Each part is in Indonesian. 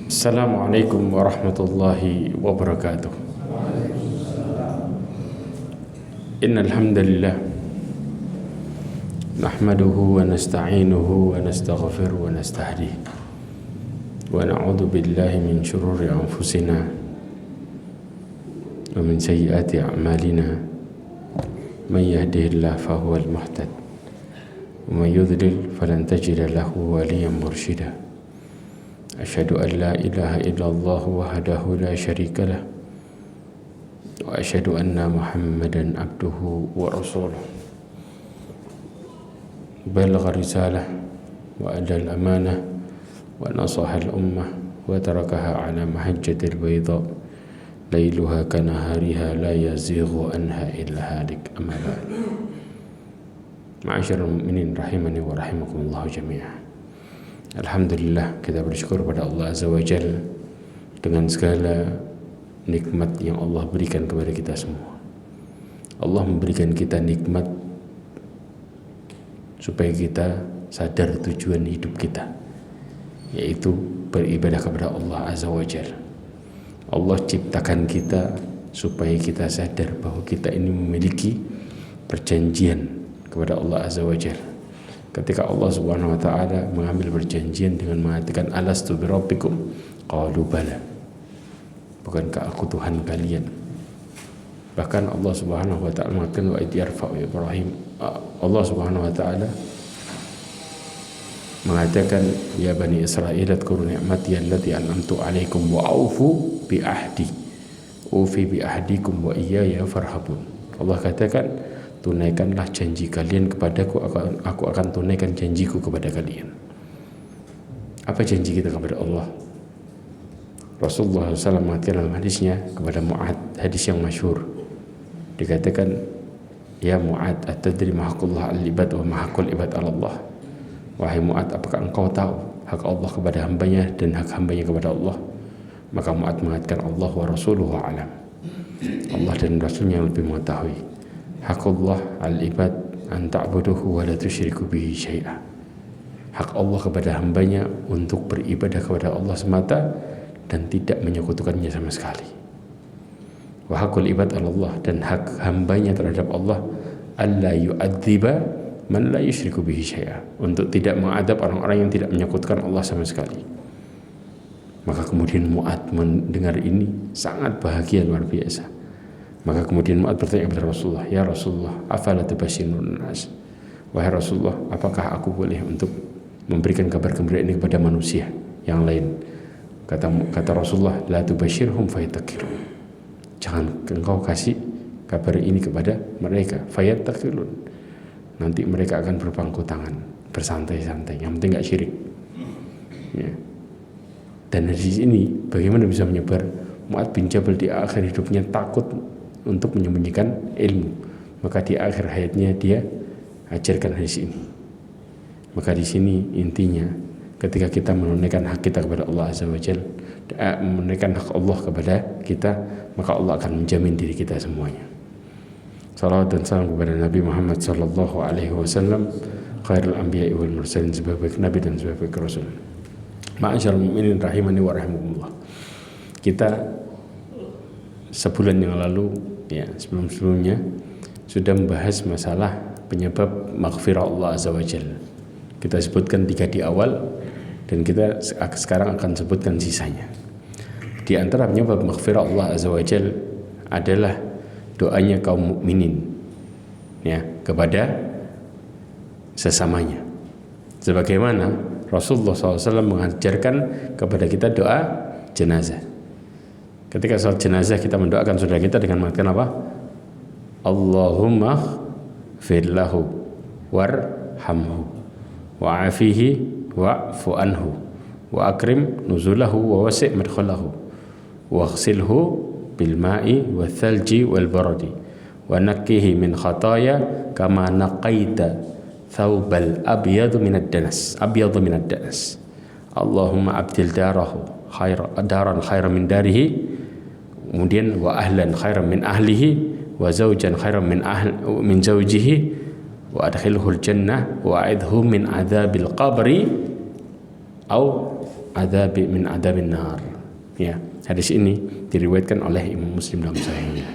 Assalamualaikum warahmatullahi wabarakatuh. Innal hamdalillah nahmaduhu wa nasta'inuhu wa nastaghfiruhu wa nastahdihi wa na'udzu billahi min shururi anfusina wa min sayyiati a'malina. Man yahdihillahu fahuwal muhtad wa man yudlil falan tajida lahu waliyan mursyida. Asyhadu an la ilaha illallah wahdahu la syarika lah wa asyhadu anna Muhammadan abduhu wa rasuluh. Balagha risalah wa adda al-amanah wa nasaha al-ummah wa tarakaha ala mahajjatil bayda lailuha kanahariha la yazighu anha illa halik. Amma ba'd. Ma'asyiral mu'minin rahimani wa rahimakumullah jami'an. Alhamdulillah, kita bersyukur pada Allah Azza wa Jalla dengan segala nikmat yang Allah berikan kepada kita semua. Allah memberikan kita nikmat supaya kita sadar tujuan hidup kita, yaitu beribadah kepada Allah Azza wa Jalla. Allah ciptakan kita supaya kita sadar bahwa kita ini memiliki perjanjian kepada Allah Azza wa Jalla. Ketika Allah Subhanahu wa taala mengambil perjanjian dengan mengatakan alastu birabbikum qalu bala, bukankah aku Tuhan kalian? Bahkan Allah Subhanahu wa taala mengatakan wa idyarfa'u Ibrahim, Allah Subhanahu wa taala mengatakan ya bani Israil adkuru ni'mati allati an'amtu 'alaikum wa aufu bi ahdi ufi bi ahdikum wa iyaya farhabun. Allah katakan, tunaikanlah janji kalian kepadaku, aku akan tunaikan janjiku kepada kalian. Apa janji kita kepada Allah? Rasulullah SAW mengatakan dalam hadisnya kepada Mu'ad, hadis yang masyhur, dikatakan, ya Mu'ad, atadri ma haqqullah al-ibad wa ma haqqul ibad ala Allah. Wahai Mu'ad, apakah engkau tahu hak Allah kepada hambanya dan hak hambanya kepada Allah? Maka Mu'ad mengatakan, Allah wa rasuluhu alam, Allah dan Rasulnya yang lebih mengetahui. Haqqullah al-ibad an ta'buduhu wa la tusyriku bihi syai'a. Hak Allah kepada hambanya untuk beribadah kepada Allah semata dan tidak menyekutukannya sama sekali. Wa haqqul ibad Allah, dan hak hambanya terhadap Allah alla yu'adziba man la yusyriku bihi syai'a, untuk tidak mengadab orang-orang yang tidak menyekutukan Allah sama sekali. Maka kemudian Mu'ad mendengar ini sangat bahagia luar biasa. Maka kemudian Mu'ad bertanya kepada Rasulullah, ya Rasulullah, afala tubashirun nas? Wahai Rasulullah, apakah aku boleh untuk memberikan kabar gembira ini kepada manusia yang lain? Kata Rasulullah, la tubashirhum fayatakirun. Jangan engkau kasih kabar ini kepada mereka, fayatakirun. Nanti mereka akan berpangku tangan, bersantai-santai, yang penting gak syirik. Ya. Dan dari sini bagaimana bisa menyebar? Mu'ad bin Jabal di akhir hidupnya takut untuk menyembunyikan ilmu, maka di akhir hayatnya dia ajarkan hadis ini. Maka di sini intinya, ketika kita menunaikan hak kita kepada Allah Azza wa Jalla, menunaikan hak Allah kepada kita, maka Allah akan menjamin diri kita semuanya. Salawat dan salam kepada Nabi Muhammad sallallahu alaihi wasallam, khairul anbiya'i wal mursalin, sebaik nabi dan sebaik rasul. Ma'asyiral mu'minin rahimani wa rahimakumullah. Kita sebulan yang lalu, ya sebelum-sebelumnya, sudah membahas masalah penyebab maghfirah Allah Azza wa Jalla. Kita sebutkan 3 di awal, dan kita sekarang akan sebutkan sisanya. Di antara penyebab maghfirah Allah Azza wa Jalla adalah doanya kaum mukminin, ya, kepada sesamanya. Sebagaimana Rasulullah SAW mengajarkan kepada kita doa jenazah. Ketika salat jenazah, kita mendoakan saudara kita dengan mengatakan apa? Allahumma firlahu warhamhu wa'afihi wa'fu anhu wa akrim nuzulahu wa wasi' madkhalahu waghsilhu bil ma'i wal thalji wal baradi wa nakkihi min khataya kama naqaita thawbal abyadu minad danas Allahumma abdil daran khairan min darihi, kemudian wa ahlan khairan min ahlihi wa zawjan khairan min zawjihi wa adkhilhul jannah wa a'idhu min adzabil qabri au adabi min adabin nar. Ya, hadis ini diriwayatkan oleh Imam Muslim dalam sahihnya.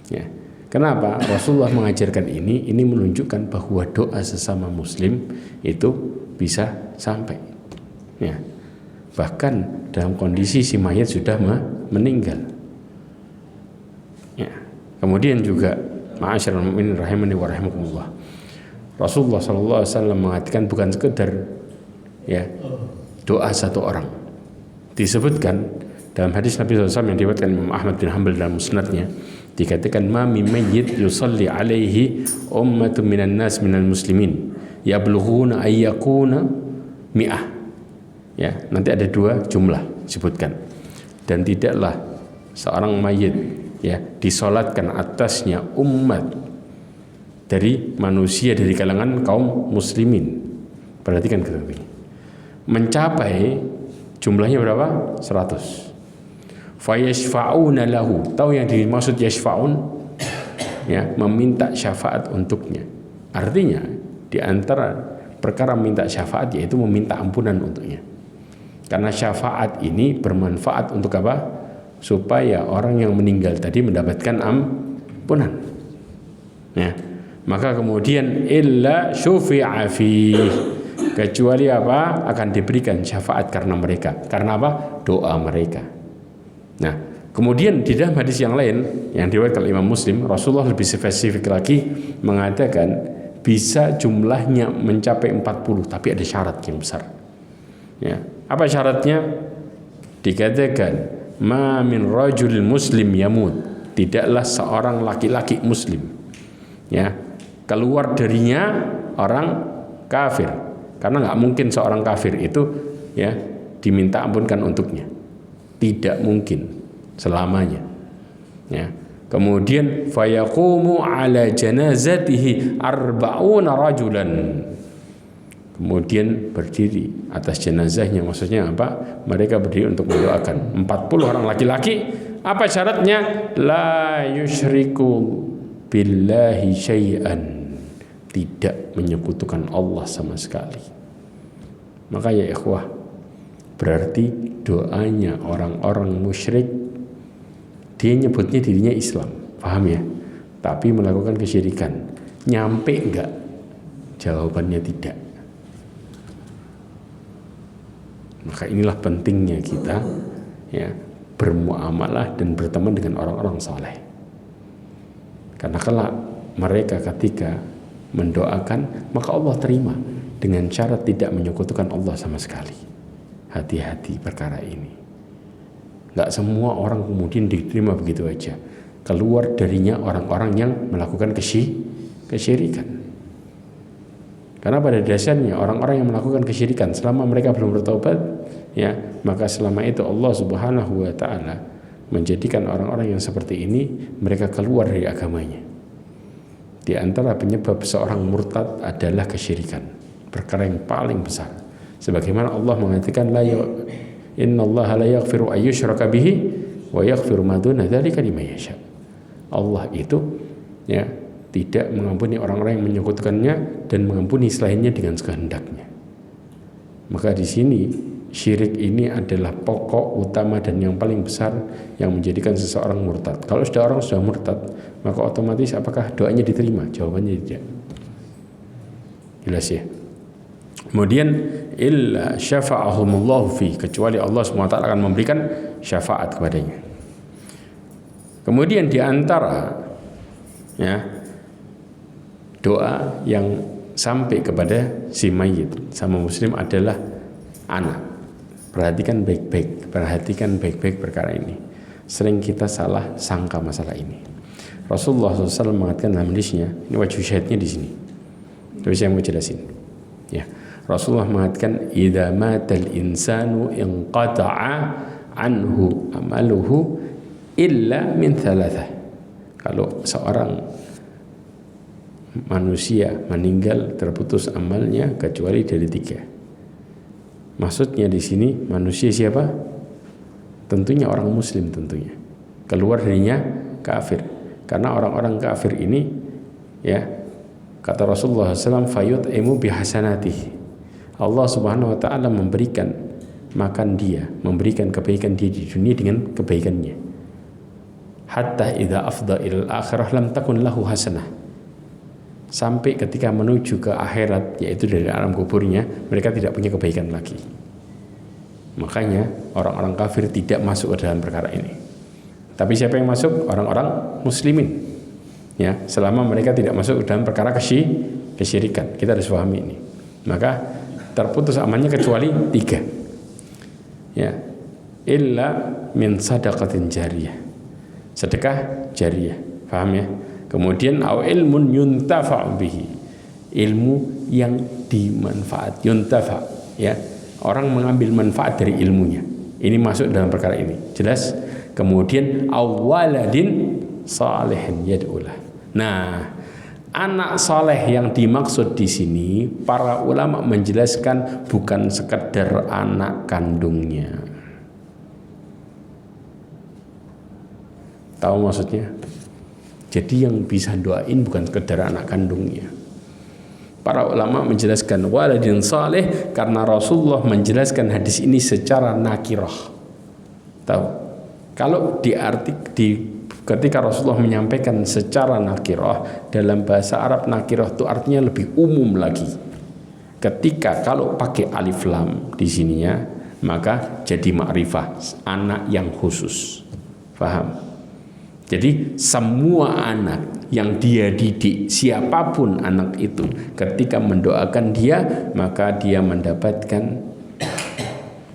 Ya. Kenapa Rasulullah mengajarkan ini? Ini menunjukkan bahwa doa sesama muslim itu bisa sampai. Ya. Bahkan dalam kondisi si mayat sudah meninggal. Ya. Kemudian juga ma'asyiral mu'minin rahimani wa rahimakumullah. Rasulullah SAW mengatakan bukan sekedar ya doa satu orang. Disebutkan dalam hadis Nabi SAW yang diriwayatkan Imam Ahmad bin Hanbal dalam musnadnya, dikatakan ma min mayyit yusalli alaihi ummatun minan nas minal muslimin yablughuna ayyakuna mi'ah. Ya, nanti ada dua jumlah disebutkan. Dan tidaklah seorang mayit ya disolatkan atasnya umat dari manusia dari kalangan kaum muslimin. Perhatikan kata ini. Mencapai jumlahnya berapa? 100. Fayashfa'una lahu. Tahu yang dimaksud yashfa'un? Ya, meminta syafaat untuknya. Artinya di antara perkara minta syafaat yaitu meminta ampunan untuknya. Karena syafaat ini bermanfaat untuk apa? Supaya orang yang meninggal tadi mendapatkan ampunan. Ya. Maka kemudian illa syufi'a fi, kecuali apa? Akan diberikan syafaat karena mereka. Karena apa? Doa mereka. Nah, kemudian di dalam hadis yang lain yang diriwayatkan oleh Imam Muslim, Rasulullah lebih spesifik lagi mengatakan bisa jumlahnya mencapai 40, tapi ada syarat yang besar. Ya, apa syaratnya? Dikatakan ma min rajulil muslim yamut, tidaklah seorang laki-laki muslim ya keluar darinya orang kafir, karena nggak mungkin seorang kafir itu ya diminta ampunkan untuknya, tidak mungkin selamanya ya. Kemudian fayaqumu ala janazatihi arba'una rajulan, kemudian berdiri atas jenazahnya. Maksudnya apa? Mereka berdiri untuk mendoakan 40 orang laki-laki. Apa syaratnya? La yusyriku billahi syai'an, tidak menyekutukan Allah sama sekali. Maka ya ikhwah, berarti doanya orang-orang musyrik, dia nyebutnya dirinya Islam, paham ya? Tapi melakukan kesyirikan, nyampe enggak? Jawabannya tidak. Maka inilah pentingnya kita ya bermuamalah dan berteman dengan orang-orang saleh. Karena kalau mereka ketika mendoakan, maka Allah terima dengan syarat tidak menyekutukan Allah sama sekali. Hati-hati perkara ini. Gak semua orang kemudian diterima begitu aja. Keluar darinya orang-orang yang melakukan kesyirikan. Karena pada dasarnya orang-orang yang melakukan kesyirikan selama mereka belum bertobat, ya, maka selama itu Allah Subhanahu wa taala menjadikan orang-orang yang seperti ini mereka keluar dari agamanya. Di antara penyebab seorang murtad adalah kesyirikan, perkara yang paling besar. Sebagaimana Allah mengatakan innallaha la yaghfiru ayyushraka bihi wa yaghfiru ma duna dzalika liman yasha. Allah itu ya tidak mengampuni orang-orang yang menyekutukannya dan mengampuni selainnya dengan kehendaknya. Maka di sini syirik ini adalah pokok utama dan yang paling besar yang menjadikan seseorang murtad. Kalau orang sudah murtad, maka otomatis apakah doanya diterima? Jawabannya tidak. Jelas ya. Kemudian illa syafa'ahumullahu fi, kecuali Allah SWT akan memberikan syafaat kepadanya. Kemudian di antara ya doa yang sampai kepada si mayit sama muslim adalah anak. Perhatikan baik-baik perkara ini. Sering kita salah sangka masalah ini. Rasulullah SAW mengatakan dalam hadisnya, ini wajib syahidnya di sini. Terus saya mau jelasin. Ya, Rasulullah mengatakan, "Idza matal insanu inqata'a anhu amaluhu illa min thalathah." Kalau seorang manusia meninggal terputus amalnya kecuali dari 3. Maksudnya di sini manusia siapa? Tentunya orang muslim tentunya. Keluar darinya kafir. Karena orang-orang kafir ini ya kata Rasulullah SAW fayut'imu bihasanatihi. Allah Subhanahu wa taala memberikan makan dia, memberikan kebaikan dia di dunia dengan kebaikannya. Hatta idza afdha ilal akhirah lam takun lahu hasanah. Sampai ketika menuju ke akhirat, yaitu dari alam kuburnya, mereka tidak punya kebaikan lagi. Makanya orang-orang kafir tidak masuk ke dalam perkara ini. Tapi siapa yang masuk? Orang-orang muslimin. Ya, selama mereka tidak masuk ke dalam perkara kesyirikan. Kita harus pahami ini. Maka terputus amannya kecuali 3. Ya. Illa min sadaqatin jariyah. Sedekah jariyah. Paham ya? Kemudian au ilmun yuntafa'u bihi. Ilmu yang dimanfaat, yuntafa, ya. Orang mengambil manfaat dari ilmunya. Ini masuk dalam perkara ini. Jelas? Kemudian awaladin salihin yad'ulah. Nah, anak saleh yang dimaksud di sini para ulama menjelaskan bukan sekedar anak kandungnya. Tahu maksudnya? Jadi yang bisa doain bukan sekedar anak kandungnya. Para ulama menjelaskan waladin saleh karena Rasulullah menjelaskan hadis ini secara nakirah. Tahu? Kalau ketika Rasulullah menyampaikan secara nakirah, dalam bahasa Arab nakirah itu artinya lebih umum lagi. Ketika kalau pakai alif lam di sininya, maka jadi makrifah, anak yang khusus. Paham? Jadi semua anak yang dia didik, siapapun anak itu, ketika mendoakan dia, maka dia mendapatkan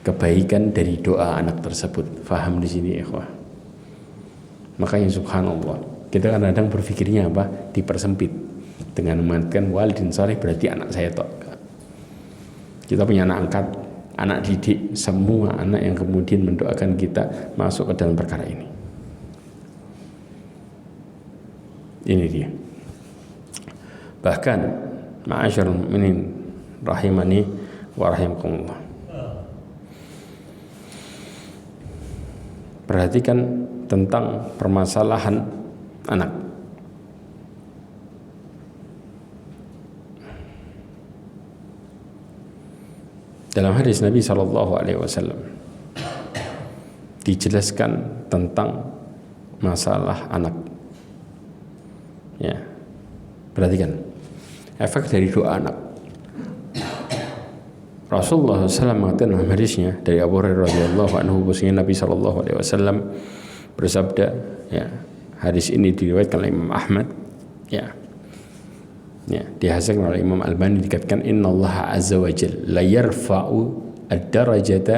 kebaikan dari doa anak tersebut. Faham di sini, ikhwah? Makanya subhanallah, kita kadang-kadang berpikirnya apa? Dipersempit dengan mengatakan walidin saleh berarti anak saya tok. Kita punya anak angkat, anak didik, semua anak yang kemudian mendoakan kita masuk ke dalam perkara ini. Ini dia. Bahkan ma'asyarul mu'minin rahimani wa rahimakumullah. Perhatikan tentang permasalahan anak. Dalam hadis Nabi SAW dijelaskan tentang masalah anak. Ya, perhatikan efek dari doa anak. Rasulullah SAW mengatakan dalam hadisnya dari Abu Hurairah radhiyallahu anhu, bahwasanya Nabi SAW bersabda, ya, hadis ini diriwayatkan oleh Imam Ahmad, ya, dihasankan oleh Imam Albani, dikatakan innallaha azza wa jalla la yarfa'u ad-darajata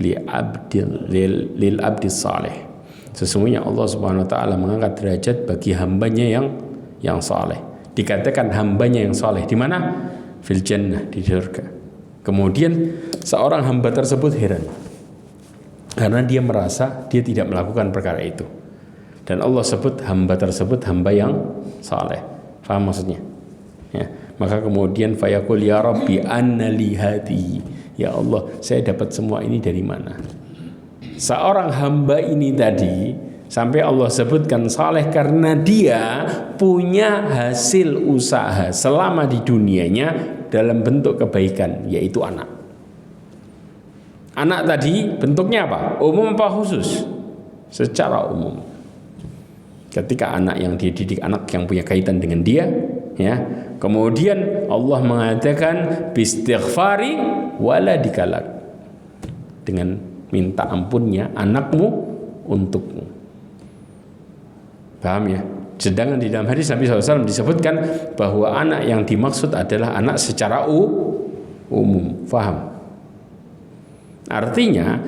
lil abdi salih. Sesungguhnya Allah Subhanahu wa taala mengangkat derajat bagi hambanya yang saleh. Dikatakan hambanya yang saleh di mana? Fil jannah, di surga. Kemudian seorang hamba tersebut heran karena dia merasa dia tidak melakukan perkara itu. Dan Allah sebut hamba tersebut hamba yang saleh. Faham maksudnya? Ya. Maka kemudian fayaqul ya Rabbi anna li hadi. Ya Allah, saya dapat semua ini dari mana? Seorang hamba ini tadi sampai Allah sebutkan saleh karena dia punya hasil usaha selama di dunianya dalam bentuk kebaikan, yaitu anak. Anak tadi bentuknya apa? Umum apa khusus? Secara umum. Ketika anak yang dididik, anak yang punya kaitan dengan dia, ya. Kemudian Allah mengatakan bistighfari waladikalak, dengan minta ampunnya anakmu untukmu. Paham ya? Sedangkan di dalam hadis Nabi SAW disebutkan bahwa anak yang dimaksud adalah anak secara umum. Faham? Artinya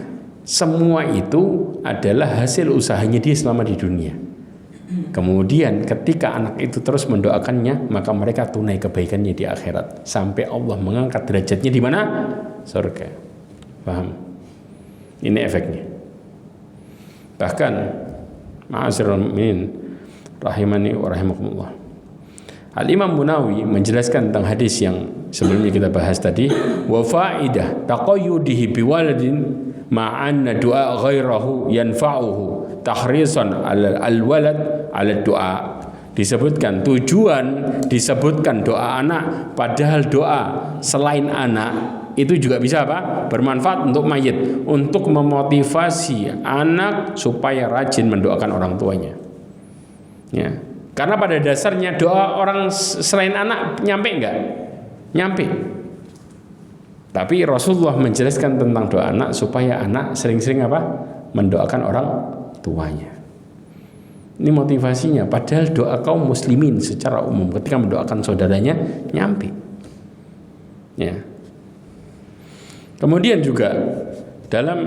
semua itu adalah hasil usahanya dia selama di dunia. Kemudian ketika anak itu terus mendoakannya, maka mereka tunai kebaikannya di akhirat sampai Allah mengangkat derajatnya di mana? Surga. Paham? Ini efeknya. Bahkan ma'asyiral mu'minin rahimani wa rahimakumullah, Al-Imam Munawi menjelaskan tentang hadis yang sebelumnya kita bahas tadi, wa faidah taqayyudihi biwaladin ma'anna du'a ghairahu yanfa'uhu tahrisan al-walad ala du'a. Disebutkan tujuan disebutkan doa anak, padahal doa selain anak itu juga bisa apa? Bermanfaat untuk mayit, untuk memotivasi anak supaya rajin mendoakan orang tuanya. Ya. Karena pada dasarnya doa orang selain anak nyampe enggak? Nyampe. Tapi Rasulullah menjelaskan tentang doa anak supaya anak sering-sering apa? Mendoakan orang tuanya. Ini motivasinya. Padahal doa kaum muslimin secara umum ketika mendoakan saudaranya nyampe. Ya. Kemudian juga dalam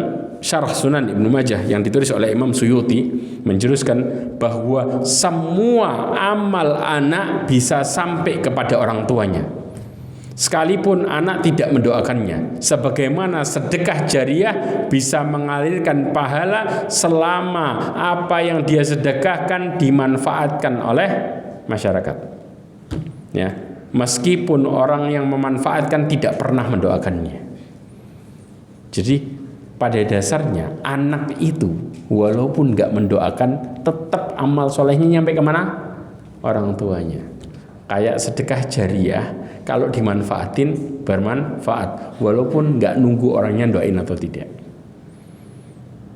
Syarah Sunan Ibnu Majah yang ditulis oleh Imam Suyuti menjelaskan bahwa semua amal anak bisa sampai kepada orang tuanya. Sekalipun anak tidak mendoakannya, sebagaimana sedekah jariah bisa mengalirkan pahala selama apa yang dia sedekahkan dimanfaatkan oleh masyarakat. Ya, meskipun orang yang memanfaatkan tidak pernah mendoakannya. Jadi pada dasarnya anak itu walaupun nggak mendoakan, tetap amal solehnya nyampe kemana? Orang tuanya. Kayak sedekah jariah, kalau dimanfaatin bermanfaat walaupun nggak nunggu orangnya doain atau tidak.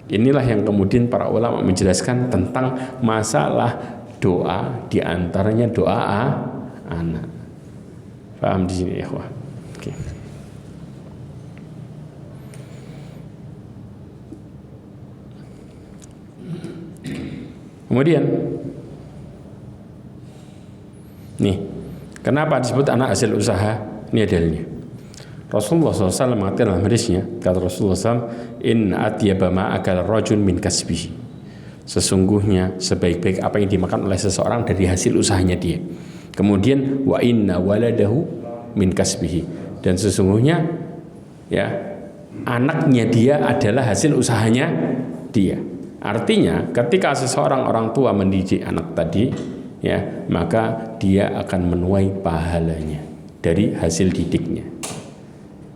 Inilah yang kemudian para ulama menjelaskan tentang masalah doa, diantaranya doa anak. Paham di sini ya, wah. Oke. Kemudian nih, kenapa disebut anak hasil usaha? Ini dalilnya. Rasulullah SAW mengatakan dalam hadisnya, kata Rasulullah SAW, in atyaba ma akal rajul min kasbihi. Sesungguhnya sebaik-baik apa yang dimakan oleh seseorang dari hasil usahanya dia. Kemudian wa inna waladahu min kasbihi. Dan sesungguhnya ya anaknya dia adalah hasil usahanya dia. Artinya ketika seseorang orang tua mendidik anak tadi, ya, maka dia akan menuai pahalanya dari hasil didiknya.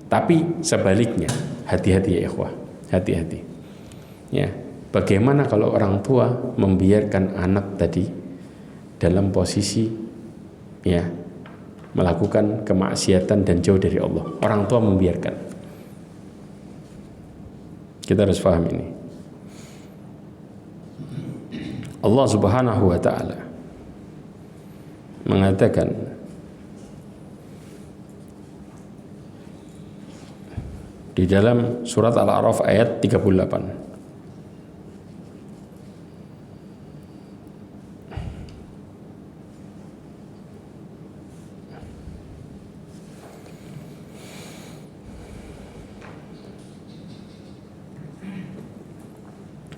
Tapi sebaliknya, hati-hati ya ikhwah, hati-hati. Ya, bagaimana kalau orang tua membiarkan anak tadi dalam posisi ya melakukan kemaksiatan dan jauh dari Allah? Orang tua membiarkan. Kita harus paham ini. Allah Subhanahu wa taala mengatakan di dalam surat Al-A'raf ayat 38.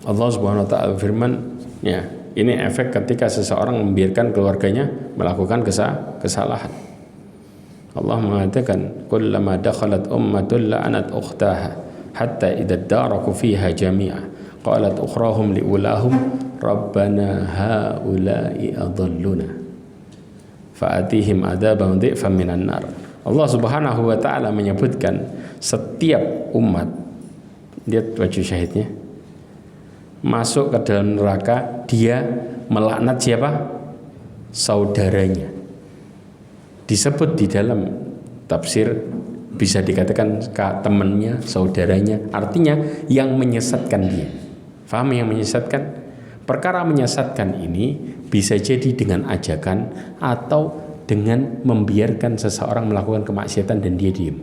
Allah Subhanahu wa taala firman, ya, ini efek ketika seseorang membiarkan keluarganya melakukan kesalahan. Allah mengatakan, kullama dakhalat ummatun la'anat ukhtaha hatta idza daraku fiha jami'a qalat ukhrahum liulahum rabbana haula'i adalluna fa'atihim adaban dhi'fan minan nar. Allah Subhanahu wa taala menyebutkan setiap umat, lihat baju syahidnya, masuk ke dalam neraka, dia melaknat siapa? Saudaranya. Disebut di dalam tafsir bisa dikatakan temannya, saudaranya, artinya yang menyesatkan dia. Faham yang menyesatkan? Perkara menyesatkan ini bisa jadi dengan ajakan atau dengan membiarkan seseorang melakukan kemaksiatan dan dia diam.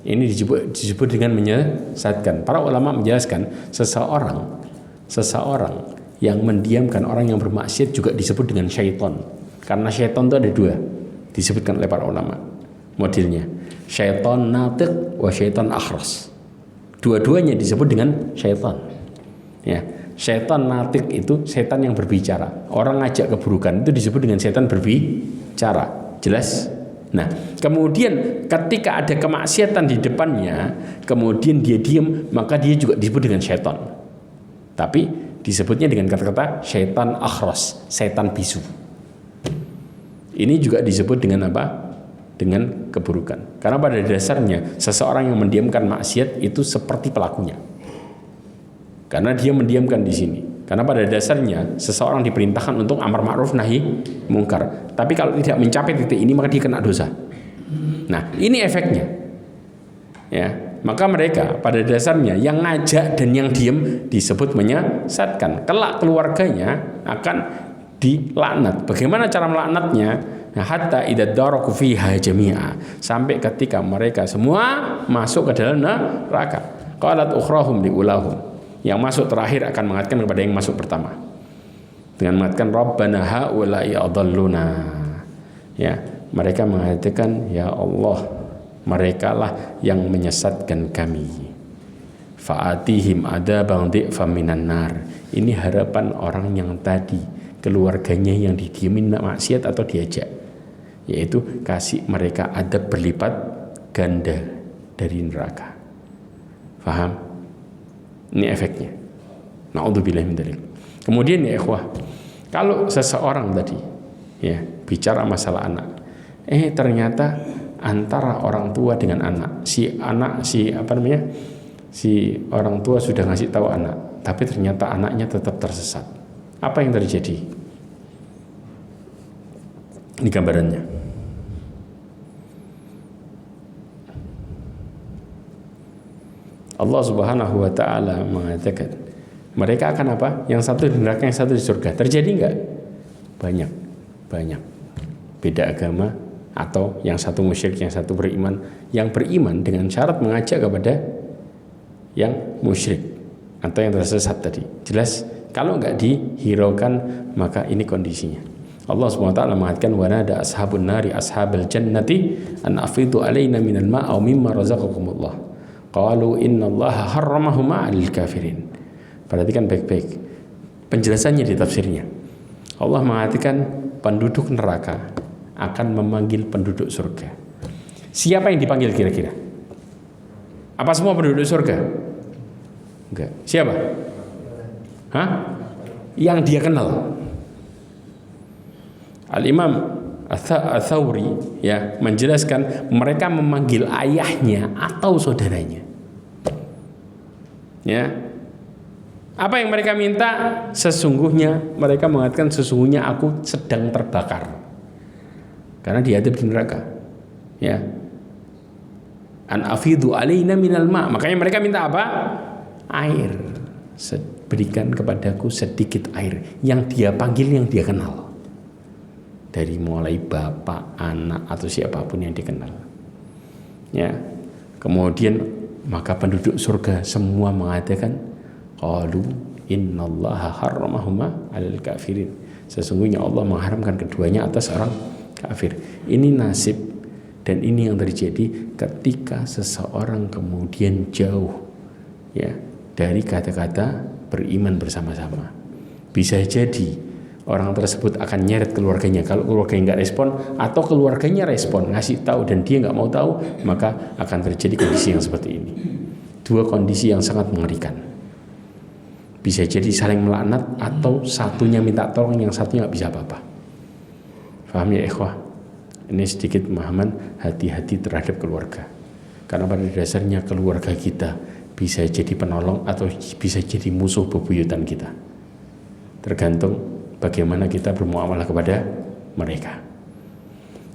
Ini disebut dengan menyesatkan. Para ulama menjelaskan seseorang yang mendiamkan orang yang bermaksiat juga disebut dengan syaitan. Karena syaitan itu ada dua, disebutkan oleh para ulama modelnya, syaitan natiq wa syaitan akhras. Dua-duanya disebut dengan syaitan. Ya, syaitan natiq itu setan yang berbicara. Orang ngajak keburukan itu disebut dengan syaitan berbicara. Jelas? Nah, kemudian ketika ada kemaksiatan di depannya, kemudian dia diam, maka dia juga disebut dengan syaitan. Tapi disebutnya dengan kata-kata syaitan akhras, setan bisu. Ini juga disebut dengan apa? Dengan keburukan. Karena pada dasarnya seseorang yang mendiamkan maksiat itu seperti pelakunya. Karena dia mendiamkan di sini. Karena pada dasarnya seseorang diperintahkan untuk amar ma'ruf nahi mungkar. Tapi kalau tidak mencapai titik ini maka dia kena dosa. Nah, ini efeknya. Ya, maka mereka pada dasarnya yang ngajak dan yang diem disebut menyesatkan. Kelak keluarganya akan dilaknat. Bagaimana cara melaknatnya? Nah, hatta idza daraku fiha jami'a, sampai ketika mereka semua masuk ke dalam neraka. Qalat ukhrahum liulahum, yang masuk terakhir akan mengatakan kepada yang masuk pertama dengan mengatakan rabbana haula'i adalluna. Ya, mereka mengatakan ya Allah, merekalah yang menyesatkan kami. Fa'atihim adaban dhi'fam minan nar. Ini harapan orang yang tadi keluarganya yang didiemin maksiat atau diajak, yaitu kasih mereka adab berlipat ganda dari neraka. Faham? Ini efeknya. Na'udzubillah min dzalik. Kemudian ya ikhwah, kalau seseorang tadi ya bicara masalah anak, ternyata antara orang tua dengan anak, si orang tua sudah ngasih tahu anak, tapi ternyata anaknya tetap tersesat. Apa yang terjadi? Ini gambarannya. Allah Subhanahu wa taala mengatakan, mereka akan apa? Yang satu di neraka, yang satu di surga. Terjadi enggak? Banyak. Beda agama, atau yang satu musyrik, yang satu beriman. Yang beriman dengan syarat mengajak kepada yang musyrik atau yang tersesat tadi. Jelas? Kalau enggak dihiraukan, maka ini kondisinya. Allah SWT mengatakan wanada ashabun nari ashabal jannati an afidu alaina minal ma'a mimma razaqakumullah qalu innallaha harramahuma 'alal kafirin. Perhatikan baik-baik penjelasannya di tafsirnya. Allah mengatakan penduduk neraka akan memanggil penduduk surga. Siapa yang dipanggil kira-kira? Apa semua penduduk surga? Enggak. Siapa? Yang dia kenal. Al-Imam Ats-Tsauri ya menjelaskan mereka memanggil ayahnya atau saudaranya. Ya. Apa yang mereka minta? Sesungguhnya mereka mengatakan sesungguhnya aku sedang terbakar. Karena diadab di neraka. Ya. An afidu alaina minal ma'. Makanya mereka minta apa? Air. Berikan kepadaku sedikit air. Yang dia panggil, yang dia kenal. Dari mulai bapak, anak, atau siapapun yang dikenal. Ya. Kemudian maka penduduk surga semua mengatakan qalu innallaha harramahuma 'alal kafirin. Sesungguhnya Allah mengharamkan keduanya atas orang kafir. Ini nasib dan ini yang terjadi ketika seseorang kemudian jauh ya dari kata-kata beriman bersama-sama. Bisa jadi orang tersebut akan nyeret keluarganya. Kalau keluarganya nggak respon atau keluarganya respon ngasih tahu dan dia nggak mau tahu, maka akan terjadi kondisi yang seperti ini. Dua kondisi yang sangat mengerikan. Bisa jadi saling melaknat atau satunya minta tolong, yang satunya nggak bisa apa-apa. Paham ya ikhwah? Ini sedikit pemahaman hati-hati terhadap keluarga. Karena pada dasarnya keluarga kita bisa jadi penolong atau bisa jadi musuh bebuyutan kita. Tergantung bagaimana kita bermuamalah kepada mereka.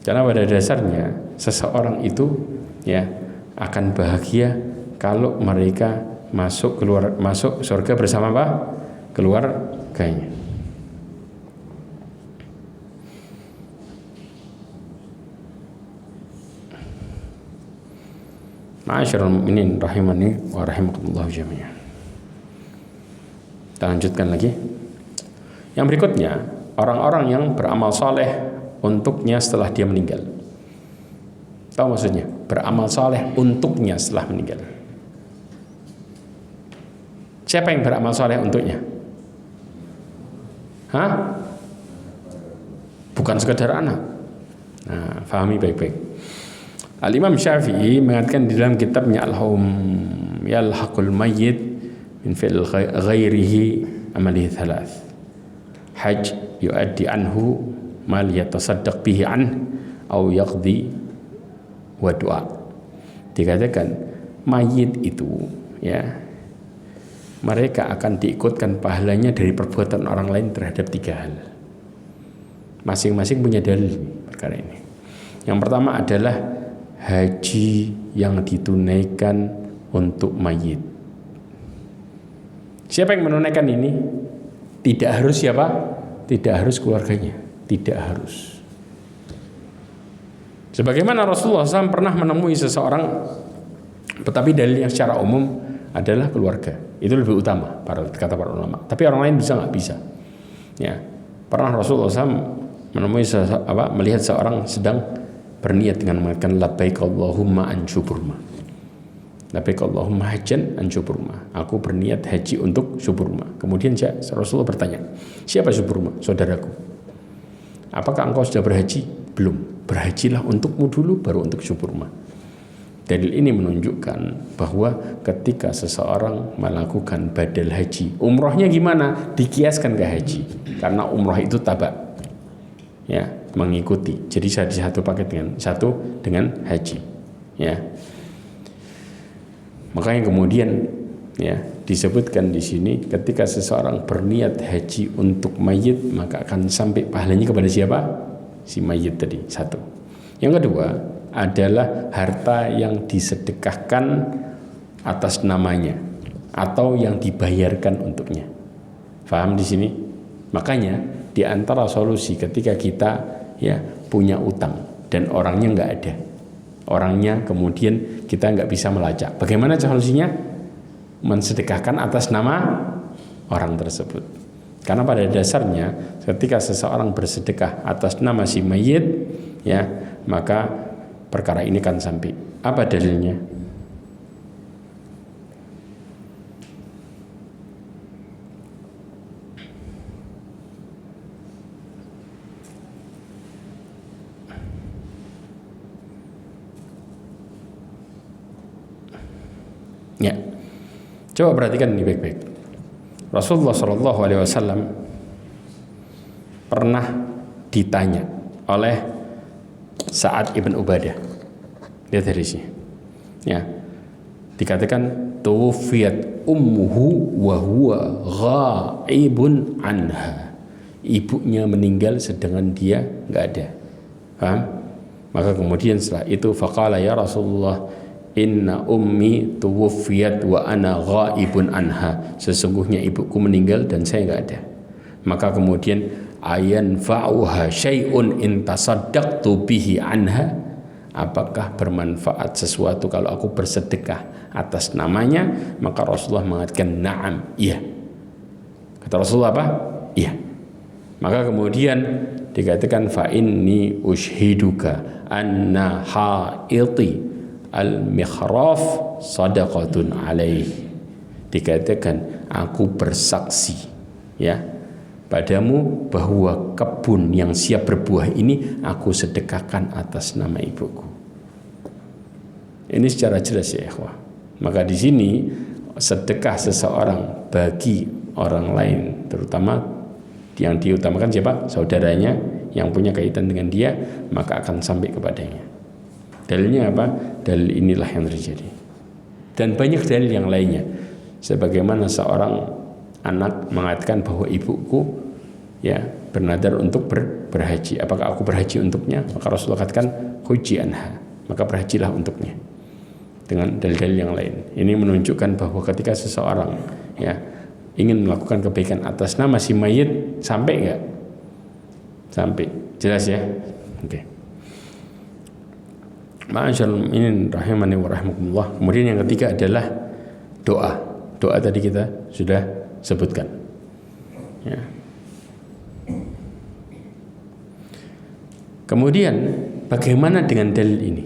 Karena pada dasarnya seseorang itu ya akan bahagia kalau mereka masuk surga bersama apa? Keluarganya. Ma'asyiral mu'minin rahimani wa rahimakumullah jami'an. Kita lanjutkan lagi. Yang berikutnya, orang-orang yang beramal soleh untuknya setelah dia meninggal. Tahu maksudnya? Beramal soleh untuknya setelah meninggal. Siapa yang beramal soleh untuknya? Bukan sekedar anak. Nah, fahami baik-baik. Al-Imam Syafi'i mengatakan di dalam kitabnya Al-Hum yalhaqul mayyit min fi'l ghairihi amalihi thalath. Hajj yuaddi anhu mal yatasaddaq bihi an au yaqdi wa du'a. Dikatakan mayit itu ya mereka akan diikutkan pahalanya dari perbuatan orang lain terhadap 3 hal. Masing-masing punya dalil perkara ini. Yang pertama adalah haji yang ditunaikan untuk mayit. Siapa yang menunaikan ini? Tidak harus siapa? Tidak harus keluarganya. Tidak harus. Sebagaimana Rasulullah SAW pernah menemui seseorang, tetapi dalilnya secara umum adalah keluarga. Itu lebih utama, kata para ulama. Tapi orang lain bisa nggak? Bisa. Ya, pernah Rasulullah SAW menemui melihat seorang sedang berniat dengan mengatakan labbaik Allahumma an syuburma. Labbaik Allahumma hajjan an syuburma. Aku berniat haji untuk syuburma. Kemudian Rasulullah bertanya, siapa syuburma? Saudaraku. Apakah engkau sudah berhaji? Belum. Berhajilah untukmu dulu, baru untuk syuburma. Dalil ini menunjukkan bahwa ketika seseorang melakukan badal haji, umrohnya gimana? Dikiaskan ke haji. Karena umroh itu tabak, ya, mengikuti. Jadi satu paket dengan haji, ya. Makanya kemudian, ya, disebutkan di sini ketika seseorang berniat haji untuk mayit, maka akan sampai pahalanya kepada siapa? Si mayit tadi. Satu. Yang kedua adalah harta yang disedekahkan atas namanya atau yang dibayarkan untuknya. Faham di sini? Makanya di antara solusi ketika kita, ya, punya utang dan orangnya nggak ada, orangnya kemudian kita nggak bisa melacak, bagaimana solusinya? Mensedekahkan atas nama orang tersebut. Karena pada dasarnya ketika seseorang bersedekah atas nama si mayit, ya, maka perkara ini kan sampai. Apa dalilnya? Ya, coba perhatikan ini baik-baik. Rasulullah SAW pernah ditanya oleh Sa'ad ibn Ubadah. Lihat hadisnya. Ya, dikatakan tuwfiyat ummuhu wa huwa ghaibun anha. Ibunya meninggal sedangkan dia nggak ada. Paham? Maka kemudian setelah itu faqala ya Rasulullah, inna ummi tuwfiyat wa ana ghaibun anha. Sesungguhnya ibuku meninggal dan saya nggak ada. Maka kemudian ayan fa'uha syai'un in tasaddaqtu bihi anha. Apakah bermanfaat sesuatu kalau aku bersedekah atas namanya? Maka Rasulullah mengatakan na'am, iya. Kata Rasulullah apa? Iya. Maka kemudian dikatakan fa inni ushiduka anna haiti al-mikhraf sadaqatun alaih. Dikatakan aku bersaksi, ya, padamu bahwa kebun yang siap berbuah ini aku sedekahkan atas nama ibuku. Ini secara jelas, ya ikhwah. Maka di sini sedekah seseorang bagi orang lain, terutama yang diutamakan siapa? Saudaranya yang punya kaitan dengan dia, maka akan sampai kepadanya. Dalilnya apa? Dalil inilah yang terjadi. Dan banyak dalil yang lainnya. Sebagaimana seorang anak mengatakan bahwa ibuku, ya, bernadar untuk berhaji. Apakah aku berhaji untuknya? Maka Rasulullah katakan huji anha. Maka berhajilah untuknya. Dengan dalil-dalil yang lain. Ini menunjukkan bahwa ketika seseorang, ya, ingin melakukan kebaikan atas nama si mayit, sampai enggak? Sampai. Jelas ya? Oke. Ma'asyarul mu'minin rahimani wa rahimakumullah. Kemudian yang ketiga adalah doa. Doa tadi kita sudah sebutkan, ya. Kemudian bagaimana dengan dalil ini?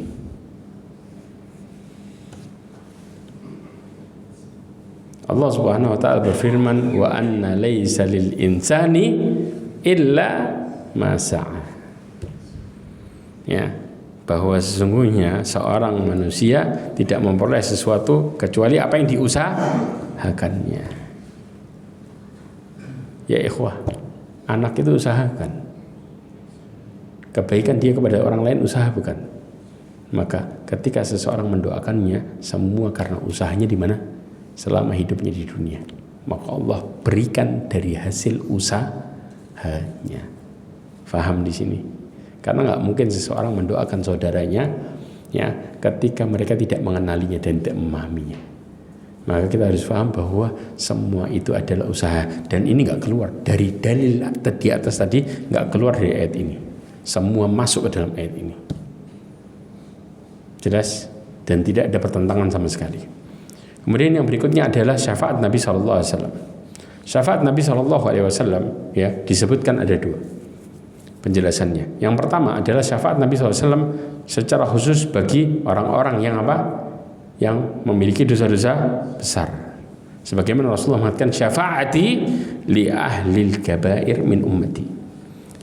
Allah Subhanahu wa taala berfirman, wa anna laisa lil insani illa ma sa'a. Ya, bahwa sesungguhnya seorang manusia tidak memperoleh sesuatu kecuali apa yang diusahakannya. Ya ikhwah, anak itu usahakan. Kebaikan dia kepada orang lain usaha bukan? Maka ketika seseorang mendoakannya, semua karena usahanya di mana? Selama hidupnya di dunia. Maka Allah berikan dari hasil usahanya. Faham di sini? Karena nggak mungkin seseorang mendoakan saudaranya ya, ketika mereka tidak mengenalinya dan tidak memahaminya. Maka kita harus paham bahwa semua itu adalah usaha, dan ini nggak keluar dari dalil di atas tadi, nggak keluar dari ayat ini. Semua masuk ke dalam ayat ini, jelas, dan tidak ada pertentangan sama sekali. Kemudian yang berikutnya adalah syafaat Nabi SAW. Syafaat Nabi SAW ya disebutkan ada dua penjelasannya. Yang pertama adalah syafaat Nabi SAW secara khusus bagi orang-orang yang apa? Yang memiliki dosa-dosa besar. Sebagaimana Rasulullah mengatakan, syafaati li ahlil kabair min ummati.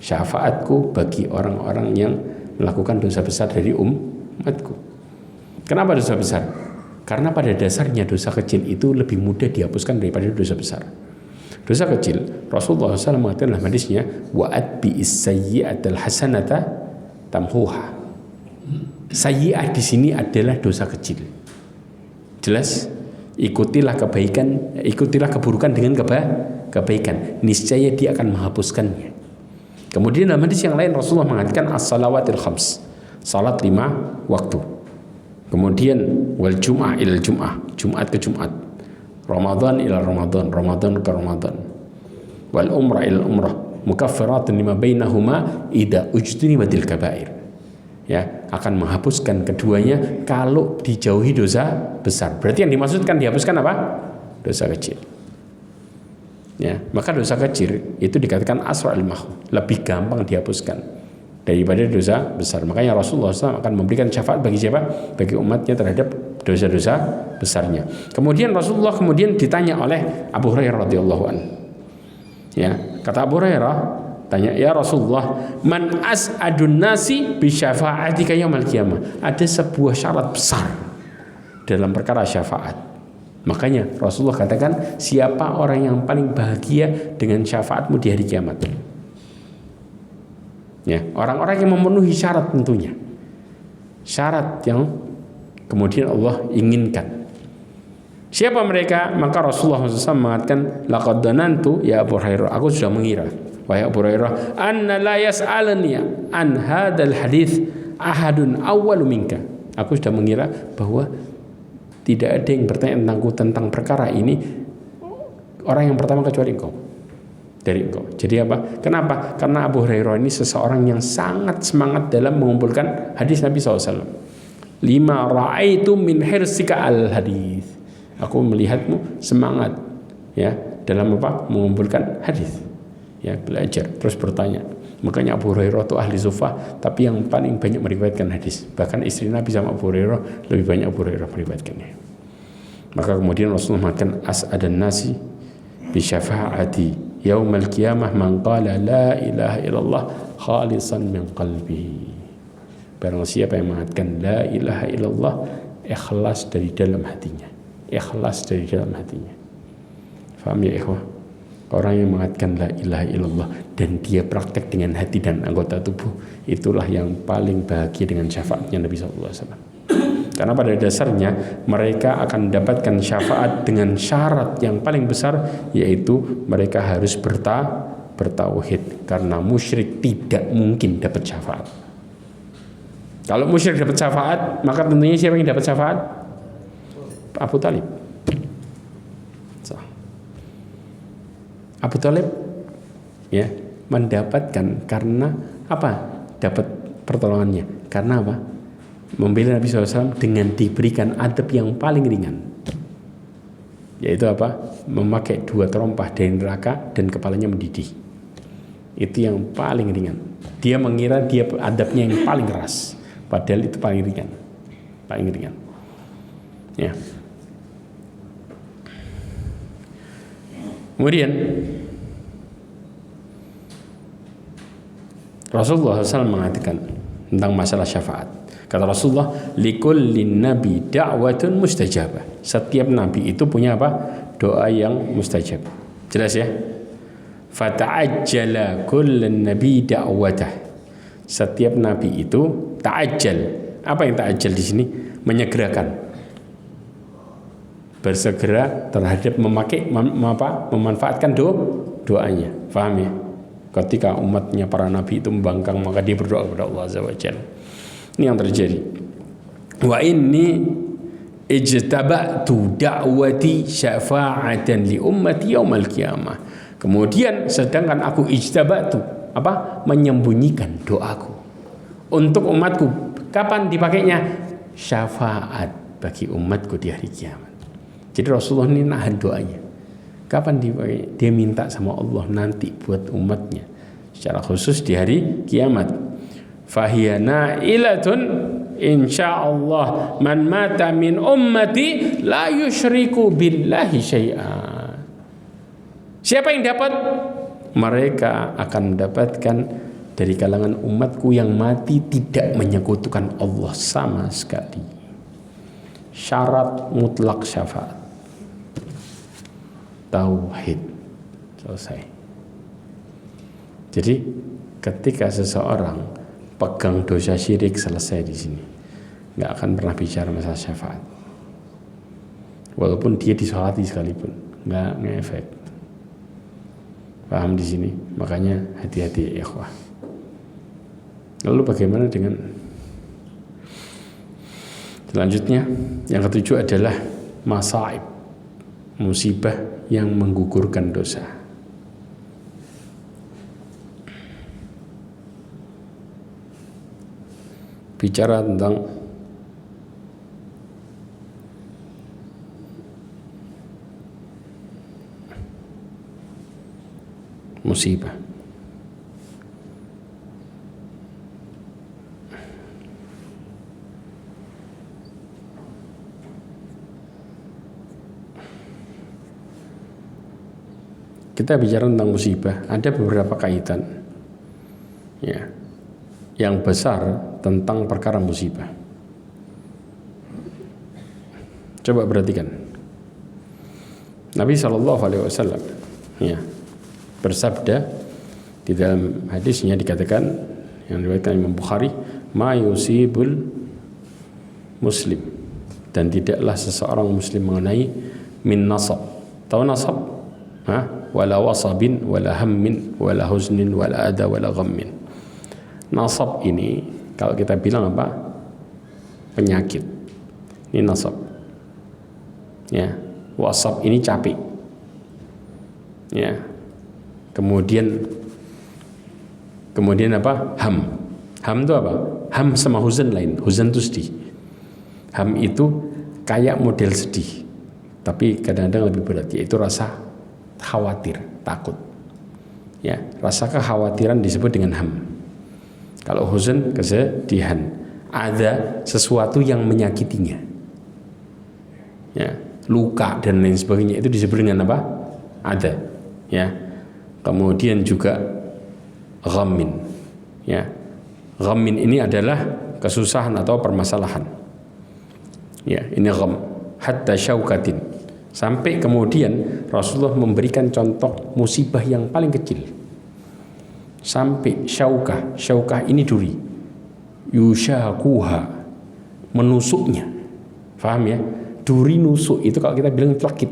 Syafaatku bagi orang-orang yang melakukan dosa besar dari umatku. Kenapa dosa besar? Karena pada dasarnya dosa kecil itu lebih mudah dihapuskan daripada dosa besar. Dosa kecil, Rasulullah SAW mengatakan dalam hadisnya, wa'at bi'is sayyi'atal hasanata tamhuha. Sayyi'ah di sini adalah dosa kecil. Jelas, ikutilah kebaikan, ikutilah keburukan dengan kebaikan. Niscaya dia akan menghapuskannya. Kemudian dalam hadis yang lain Rasulullah mengatakan as-salawatil khams, salat 5 waktu. Kemudian wal jum'ah ila jum'ah, Jumat ke Jumat. Ramadan ila Ramadan, Ramadan ke Ramadan. Wal umrah ila umrah, mukaffiratun lima bainahuma idza ujtinibatil kabair. Ya, akan menghapuskan keduanya kalau dijauhi dosa besar. Berarti yang dimaksudkan dihapuskan apa? Dosa kecil. Ya, maka dosa kecil itu dikatakan asra'il mahw, lebih gampang dihapuskan daripada dosa besar. Makanya Rasulullah SAW akan memberikan syafaat bagi siapa? Bagi umatnya terhadap dosa-dosa besarnya. Kemudian Rasulullah ditanya oleh Abu Hurairah radhiyallahu anhu. Ya, kata Abu Hurairah, tanya, ya Rasulullah, man as'adun nasi bi syafa'atika yaumil qiyamah. Ada sebuah syarat besar dalam perkara syafaat. Makanya Rasulullah katakan, siapa orang yang paling bahagia dengan syafaatmu di hari kiamat? Ya, orang-orang yang memenuhi syarat tentunya. Syarat yang kemudian Allah inginkan. Siapa mereka? Maka Rasulullah SAW mengatakan, laqad danantu ya Abu Hurairah, aku sudah mengira, wahai Abu Hurairah, anna la yas'alani an hadzal hadits ahadun awwalu minka. Aku sudah mengira bahwa tidak ada yang bertanya tentangku tentang perkara ini orang yang pertama kecuali engkau, dari engkau. Jadi apa? Kenapa? Karena Abu Hurairah ini seseorang yang sangat semangat dalam mengumpulkan hadis Nabi SAW. Lima ra'aitu min hirsika al hadis. Aku melihatmu semangat ya dalam apa? Mengumpulkan hadis. Ya, belajar terus bertanya. Makanya Abu Hurairah itu ahli sufah, tapi yang paling banyak meriwayatkan hadis. Bahkan istri Nabi sama Abu Hurairah lebih banyak Abu Hurairah meriwayatkannya. Maka kemudian Rasulullah mengatakan, as'adan nasi bi syafaati yaumil qiyamah man qala la ilaha illallah khalisan min qalbi. Barang siapa yang mengatakan la ilaha illallah ikhlas dari dalam hatinya. Ikhlas dari dalam hatinya. Faham ya ikhwah? Orang yang mengatakan la ilaha illallah dan dia praktek dengan hati dan anggota tubuh, itulah yang paling bahagia dengan syafaatnya Nabi SAW. Karena pada dasarnya mereka akan mendapatkan syafaat dengan syarat yang paling besar, yaitu mereka harus bertauhid. Karena musyrik tidak mungkin dapat syafaat. Kalau musyrik dapat syafaat, maka tentunya siapa yang dapat syafaat? Abu Talib. Abu Talib ya mendapatkan karena apa? Dapat pertolongannya karena apa? Membela Nabi SAW dengan diberikan adab yang paling ringan, yaitu apa? Memakai 2 terompah dari neraka dan kepalanya mendidih. Itu yang paling ringan. Dia mengira dia adabnya yang paling keras, padahal itu paling ringan, ya. Kemudian Rasulullah SAW mengatakan tentang masalah syafaat. Kata Rasulullah, likullin nabi da'watun mustajabah. Setiap nabi itu punya apa? Doa yang mustajab. Jelas ya? Fata'ajjala kullun nabi da'watah. Setiap nabi itu ta'ajjal. Apa yang ta'ajjal di sini? Menyegerakan. Bersegera terhadap memanfaatkan doanya. Faham ya? Ketika umatnya para nabi itu membangkang, maka dia berdoa kepada Allah Azza wa Jalla. Ini yang terjadi. Wa inni ijtaba'tu da'wati syafa'atan li ummati yaumal qiyamah. Kemudian sedangkan aku ijtaba'tu apa? Menyembunyikan doaku untuk umatku. Kapan dipakainya? Syafaat bagi umatku di hari kiamat. Jadi Rasulullah ini nahan doanya. Kapan dipakai? Dia minta sama Allah nanti buat umatnya secara khusus di hari kiamat. Fahiyana ilatun insyaallah man mata min ummati la yusyriku billahi syai'a. Siapa yang dapat? Mereka akan mendapatkan dari kalangan umatku yang mati tidak menyekutukan Allah sama sekali. Syarat mutlak syafaat. Tauhid. Selesai. Jadi ketika seseorang pegang dosa syirik, selesai di sini. Nggak akan pernah bicara masalah syafaat. Walaupun dia disolati sekalipun, nggak ngefek. Paham di sini? Makanya hati-hati ya ikhwah. Lalu bagaimana dengan selanjutnya? Yang ketujuh adalah masaib, musibah yang menggugurkan dosa. Bicara tentang musibah. Kita bicara tentang musibah, ada beberapa kaitan ya, yang besar tentang perkara musibah. Coba perhatikan. Nabi SAW ya, bersabda di dalam hadisnya, dikatakan yang diriwayatkan Imam Bukhari, ma yusibul muslim, dan tidaklah seseorang muslim mengenai min nasab. Tahu nasab? Wala wasabin, wala hammin, wala huznin, wala ada, wala ghammin. Nasab ini kalau kita bilang apa? Penyakit. Ini nasab. Ya, wasab ini capek. Ya. Kemudian apa? Ham. Ham itu apa? Ham sama huzan lain. Huzan itu sedih. Ham itu kayak model sedih, tapi kadang-kadang lebih berat, yaitu rasa khawatir, takut. Ya, rasa kekhawatiran disebut dengan ham. Kalau huzn, kesedihan. Ada sesuatu yang menyakitinya. Ya, luka dan lain sebagainya, itu disebut dengan apa? Ada. Ya. Kemudian juga ghammin. Ya. Ghammin ini adalah kesusahan atau permasalahan. Ya, ini gham. Hatta syaukatin. Sampai kemudian Rasulullah memberikan contoh musibah yang paling kecil. Sampai syaukah. Syaukah ini duri. Yushakuha, menusuknya. Paham ya? Duri nusuk itu kalau kita bilang celakit.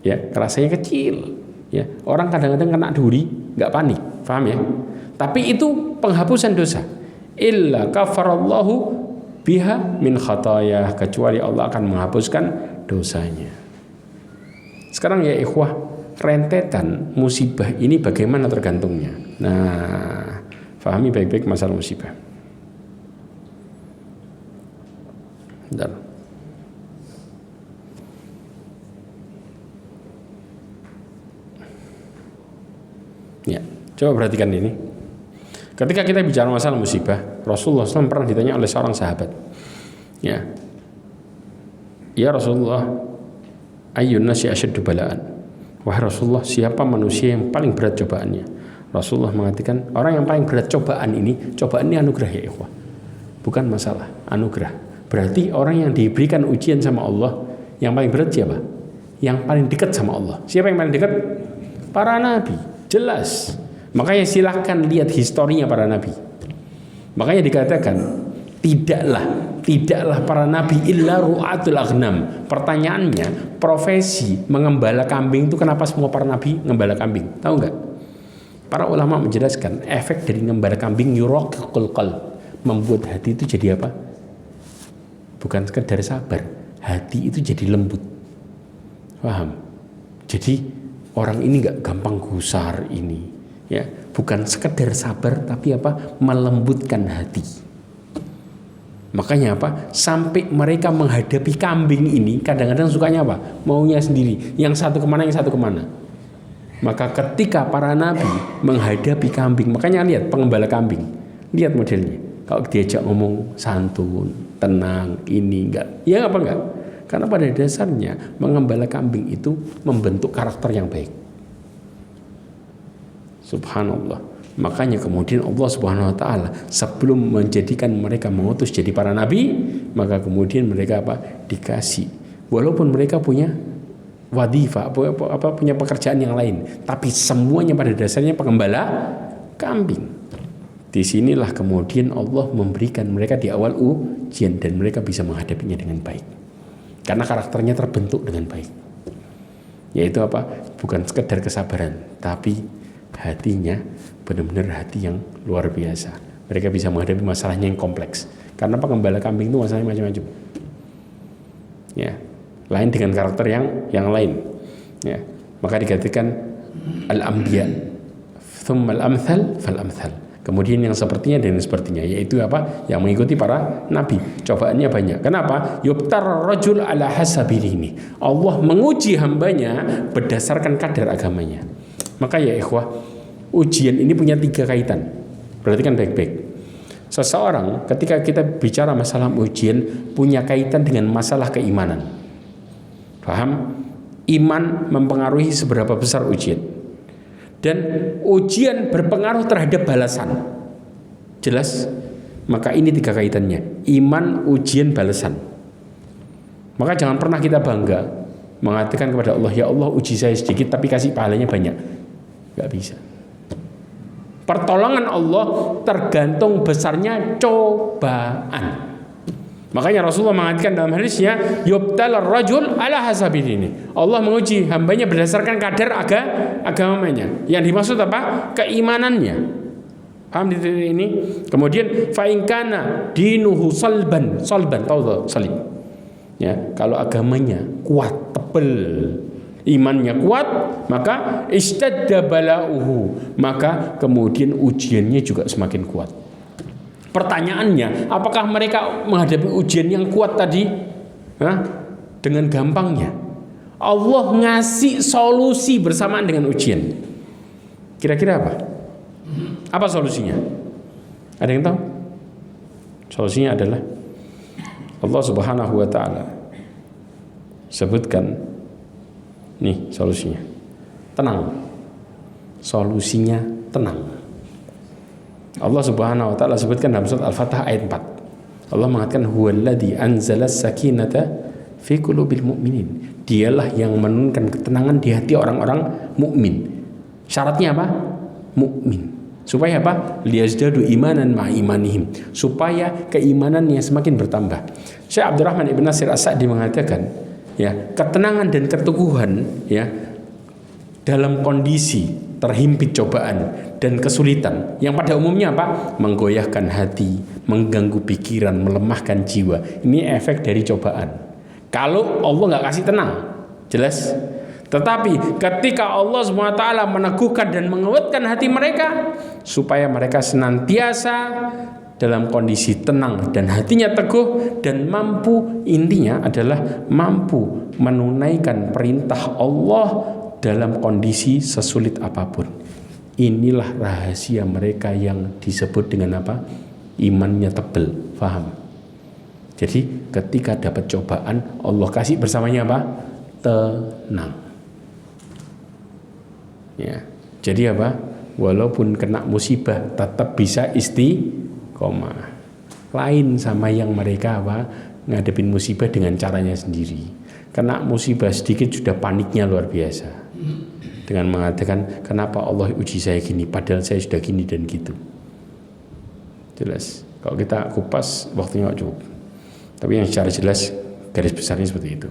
Ya, rasanya kecil. Ya, orang kadang-kadang kena duri nggak panik. Paham ya? Tapi itu penghapusan dosa. Illa kafarallahu biha min khatayah, kecuali Allah akan menghapuskan dosanya. Sekarang ya ikhwah, rentetan musibah ini bagaimana tergantungnya. Nah, fahami baik-baik masalah musibah. Bentar. Ya, coba perhatikan ini. Ketika kita bicara masalah musibah, Rasulullah SAW pernah ditanya oleh seorang sahabat. Ya Rasulullah, ayyun nasi asyaddu bala'an. Wahai Rasulullah, siapa manusia yang paling berat cobaannya? Rasulullah mengatakan, orang yang paling berat cobaan ini anugerah ya ikhwah. Bukan masalah, anugerah. Berarti orang yang diberikan ujian sama Allah, yang paling berat siapa? Yang paling dekat sama Allah. Siapa yang paling dekat? Para nabi. Jelas. Makanya silahkan lihat historinya para nabi. Makanya dikatakan, tidaklah para nabi illa ru'atul aghnam. Pertanyaannya, profesi mengembala kambing itu kenapa semua para nabi ngembala kambing? Tahu nggak? Para ulama menjelaskan efek dari ngembala kambing yuraqiqul qalb, membuat hati itu jadi apa? bukan sekedar sabar, hati itu jadi lembut. Paham? Jadi orang ini nggak gampang gusar ini, ya, bukan sekedar sabar tapi apa? Melembutkan hati. Makanya apa? Sampai mereka menghadapi kambing ini kadang-kadang sukanya apa? Maunya sendiri. Yang satu kemana, yang satu kemana. Maka ketika para nabi menghadapi kambing, makanya lihat pengembala kambing, lihat modelnya. Kalau diajak ngomong santun, tenang, ini enggak, ya apa enggak? Karena pada dasarnya mengembala kambing itu membentuk karakter yang baik. Subhanallah. Makanya kemudian Allah Subhanahu wa taala sebelum menjadikan mereka mengutus jadi para nabi, maka kemudian mereka apa? Dikasih. Walaupun mereka punya wadifah, punya pekerjaan yang lain, tapi semuanya pada dasarnya pengembala kambing. Disinilah kemudian Allah memberikan mereka di awal ujian dan mereka bisa menghadapinya dengan baik. Karena karakternya terbentuk dengan baik. Yaitu apa? Bukan sekedar kesabaran, tapi hatinya benar-benar hati yang luar biasa. Mereka bisa menghadapi masalahnya yang kompleks. Karena pengembala kambing itu masalahnya macam-macam. Ya, lain dengan karakter yang lain. Ya, maka dikatakan al-anbiya, thumma al-amthal fal-amthal. Kemudian yang sepertinya dan sepertinya, yaitu apa? Yang mengikuti para nabi. Cobaannya banyak. Kenapa? Yubtar rajul ala hasabi dini. Allah menguji hambanya berdasarkan kadar agamanya. Maka ya ikhwah, ujian ini punya 3 kaitan. Perhatikan baik-baik. Seseorang ketika kita bicara masalah ujian punya kaitan dengan masalah keimanan. Paham? Iman mempengaruhi seberapa besar ujian. Dan ujian berpengaruh terhadap balasan. Jelas? Maka ini 3 kaitannya. Iman, ujian, balasan. Maka jangan pernah kita bangga mengatakan kepada Allah, ya Allah uji saya sedikit tapi kasih pahalanya banyak. Gak bisa. Pertolongan Allah tergantung besarnya cobaan. Makanya Rasulullah mengatakan dalam hadisnya, yubtalar rajul ala hasabi dini. Allah menguji hambanya berdasarkan kadar agamanya. Yang dimaksud apa? Keimanannya. Paham di titik ini? Kemudian fa in kana dinuhu salban, tahu salib. Ya, kalau agamanya kuat, tebal, imannya kuat, maka istadda balauhu, maka kemudian ujiannya juga semakin kuat. Pertanyaannya, apakah mereka menghadapi ujian yang kuat tadi dengan gampangnya? Allah ngasih solusi bersamaan dengan ujian. Kira-kira apa? Apa solusinya? Ada yang tahu? Solusinya adalah Allah Subhanahu wa taala sebutkan nih solusinya. Tenang. Solusinya tenang. Allah Subhanahu wa taala sebutkan dalam surat Al-Fatah ayat 4. Allah mengatakan huwallazi anzala sakinata fi qulubil mu'minin. Dialah yang menurunkan ketenangan di hati orang-orang mukmin. Syaratnya apa? Mukmin. Supaya apa? Liyazdadu imanan ma'a imanihim. Supaya keimanannya semakin bertambah. Syekh Abdurrahman Ibn Nasir As-Sa'di mengatakan, ya, ketenangan dan keteguhan ya dalam kondisi terhimpit cobaan dan kesulitan yang pada umumnya apa? Menggoyahkan hati, mengganggu pikiran, melemahkan jiwa. Ini efek dari cobaan. Kalau Allah nggak kasih tenang, jelas. Tetapi ketika Allah SWT meneguhkan dan menguatkan hati mereka supaya mereka senantiasa dalam kondisi tenang dan hatinya teguh dan mampu, intinya adalah mampu menunaikan perintah Allah dalam kondisi sesulit apapun. Inilah rahasia mereka yang disebut dengan apa? Imannya tebal, faham? Jadi ketika dapat cobaan, Allah kasih bersamanya apa? Tenang. Ya. Jadi apa? Walaupun kena musibah tetap bisa istiqomah. Lain sama yang mereka apa? Ngadepin musibah dengan caranya sendiri. Kena musibah sedikit sudah paniknya luar biasa. Dengan mengatakan kenapa Allah uji saya gini padahal saya sudah gini dan gitu. Jelas. Kalau kita kupas waktunya nggak cukup. Tapi yang secara jelas garis besarnya seperti itu.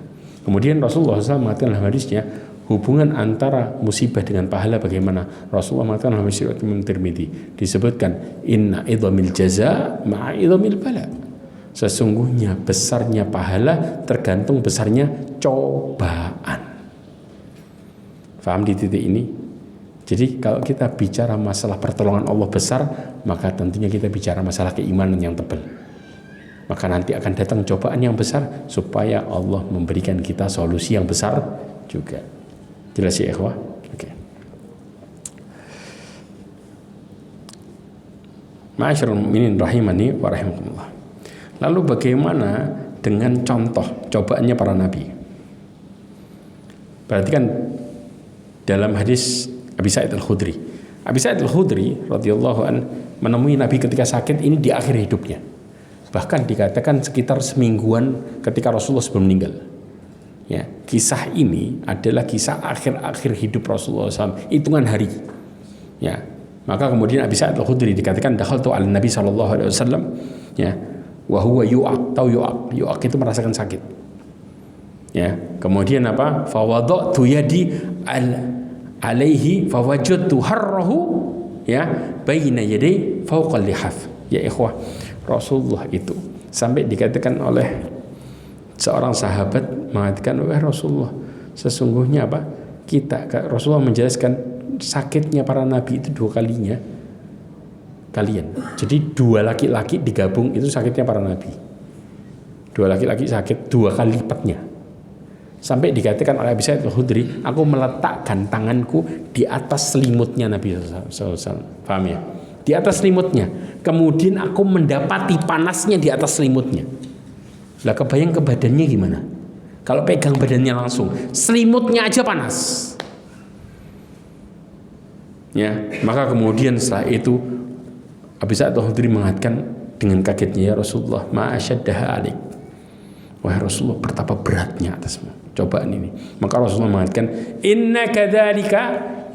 Kemudian Rasulullah SAW mengatakan dalam hadisnya hubungan antara musibah dengan pahala bagaimana? Rasulullah mengatakan dalam hadis Imam Tirmidzi disebutkan inna idhamil jaza ma'a idhamil bala. Sesungguhnya besarnya pahala tergantung besarnya cobaan. Paham di titik ini? Jadi kalau kita bicara masalah pertolongan Allah besar, maka tentunya kita bicara masalah keimanan yang tebal. Maka nanti akan datang cobaan yang besar supaya Allah memberikan kita solusi yang besar juga. Jelas ya ikhwah? Oke. Ma'asyiral mu'minin rahimani wa rahimakumullah. Lalu bagaimana dengan contoh cobaannya para nabi? Berarti kan dalam hadis Abi Sa'id Al-Khudri, Abi Sa'id Al-Khudri radhiyallahu an menemui Nabi ketika sakit ini di akhir hidupnya. Bahkan dikatakan sekitar semingguan ketika Rasulullah sebelum meninggal. Ya, kisah ini adalah kisah akhir-akhir hidup Rasulullah SAW, hitungan hari. Ya, maka kemudian Abi Sa'id Al-Khudri dikatakan dakhaltu ala Nabi SAW, ya, wa huwa yu'aq, tahu yu'aq? Yu'aq itu merasakan sakit. Ya, kemudian apa? Fa wada'tu yadi alaihi fa wajadtu harrahu, ya, baina yaday fawqa lihaf. Ya ikhwah, Rasulullah itu sampai dikatakan oleh seorang sahabat mengatakan, wahai Rasulullah, sesungguhnya apa? Rasulullah menjelaskan sakitnya para nabi itu 2 kalinya kalian. Jadi 2 laki-laki digabung itu sakitnya para nabi. 2 laki-laki sakit 2 kali lipatnya. Sampai dikatakan oleh Abi Sa'id Al-Khudri, aku meletakkan tanganku di atas selimutnya Nabi SAW. Paham ya? Di atas selimutnya. Kemudian aku mendapati panasnya di atas selimutnya. Lah kebayang ke badannya gimana? Kalau pegang badannya langsung, selimutnya aja panas. Ya, maka kemudian setelah itu Abi Sa'id Al-Khudri mengatakan dengan kagetnya, ya Rasulullah, ma asyaddaha alik. Wahai Rasulullah, betapa beratnya atasmu cobaan ini. Maka Rasulullah mengatakan, inna kadzalika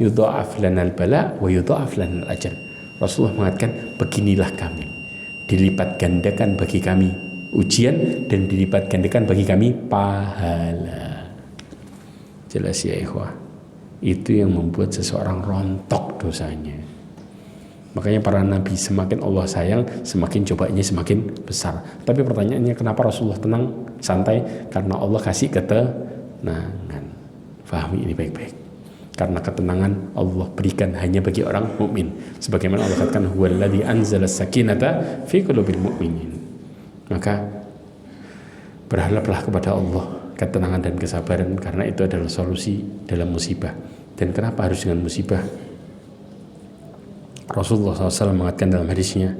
yudha'af lanal bala wa yudha'af lanal ajr. Rasulullah mengatakan, beginilah kami, dilipat gandakan bagi kami ujian dan dilipat gandakan bagi kami pahala. Jelas ya ikhwah? Itu yang membuat seseorang rontok dosanya. Makanya para nabi semakin Allah sayang, semakin cobaannya semakin besar. Tapi pertanyaannya, kenapa Rasulullah tenang, santai? Karena Allah kasih ketenangan. Fahami ini baik-baik. Karena ketenangan Allah berikan hanya bagi orang mukmin. Sebagaimana Allah katakan, huwallazi anzala sakinata fi qulubil mu'minin. Maka berharaplah kepada Allah ketenangan dan kesabaran, karena itu adalah solusi dalam musibah. Dan kenapa harus dengan musibah? Rasulullah SAW mengatakan dalam hadisnya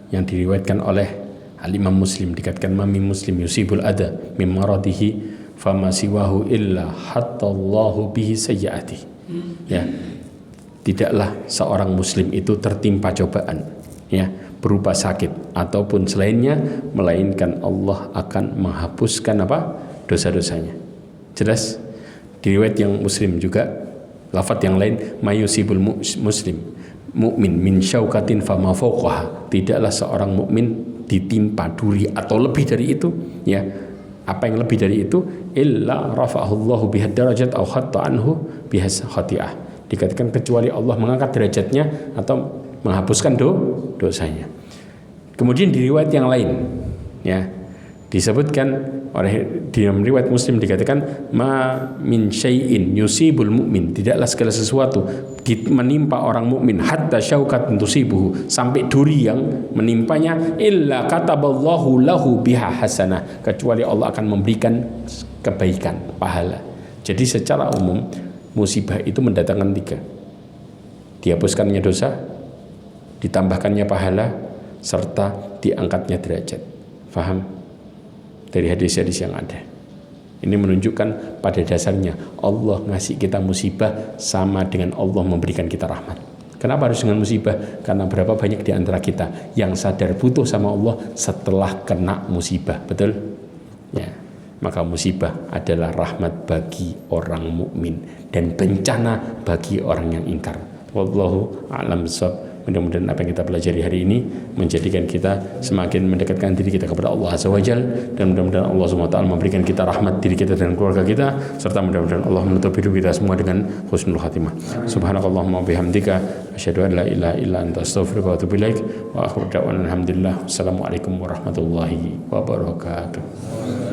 yang diriwayatkan oleh Al-Imam Muslim, dikatakan mami muslim yusibul ada min maradihi fama siwahu illa hatta Allahu bihi sayyi'ati. Ya, tidaklah seorang muslim itu tertimpa cobaan, ya, berupa sakit ataupun selainnya, melainkan Allah akan menghapuskan apa? Dosa-dosanya. Jelas? Diriwayat yang Muslim juga lafadz yang lain, mayusibul muslim mukmin min syaukatin fama fawqaha. Tidaklah seorang mukmin ditimpa duri atau lebih dari itu, ya. Apa yang lebih dari itu? Illa rafa'ahullahu bihad darajat aw khatta anhu bihas khati'ah. Dikatakan kecuali Allah mengangkat derajatnya atau menghapuskan dosanya. Kemudian di riwayat yang lain, ya, disebutkan oleh di dalam riwayat Muslim dikatakan ma min syai'in yusibul mu'min, tidaklah segala sesuatu menimpa orang mukmin hatta syaukat tusibuhu, sampai duri yang menimpanya, illa kataballahu lahu biha hasanah, kecuali Allah akan memberikan kebaikan, pahala. Jadi secara umum musibah itu mendatangkan 3: dihapuskannya dosa, ditambahkannya pahala, serta diangkatnya derajat. Faham? Dari hadis-hadis yang ada. Ini menunjukkan pada dasarnya Allah ngasih kita musibah sama dengan Allah memberikan kita rahmat. Kenapa harus dengan musibah? Karena berapa banyak di antara kita yang sadar butuh sama Allah setelah kena musibah, betul? Ya. Maka musibah adalah rahmat bagi orang mukmin dan bencana bagi orang yang ingkar. Wallahu a'lam bishawab. Mudah-mudahan apa yang kita pelajari hari ini menjadikan kita semakin mendekatkan diri kita kepada Allah Azza wa Jalla, dan mudah-mudahan Allah Subhanahu wa taala memberikan kita rahmat diri kita dan keluarga kita, serta mudah-mudahan Allah menutup hidup kita semua dengan husnul khatimah. Subhanakallahumma bihamdika asyhadu an la ilaha illa anta astaghfiruka wa atubu ilaik wa akhiru da'wana alhamdulillah. Wassalamualaikum warahmatullahi wabarakatuh.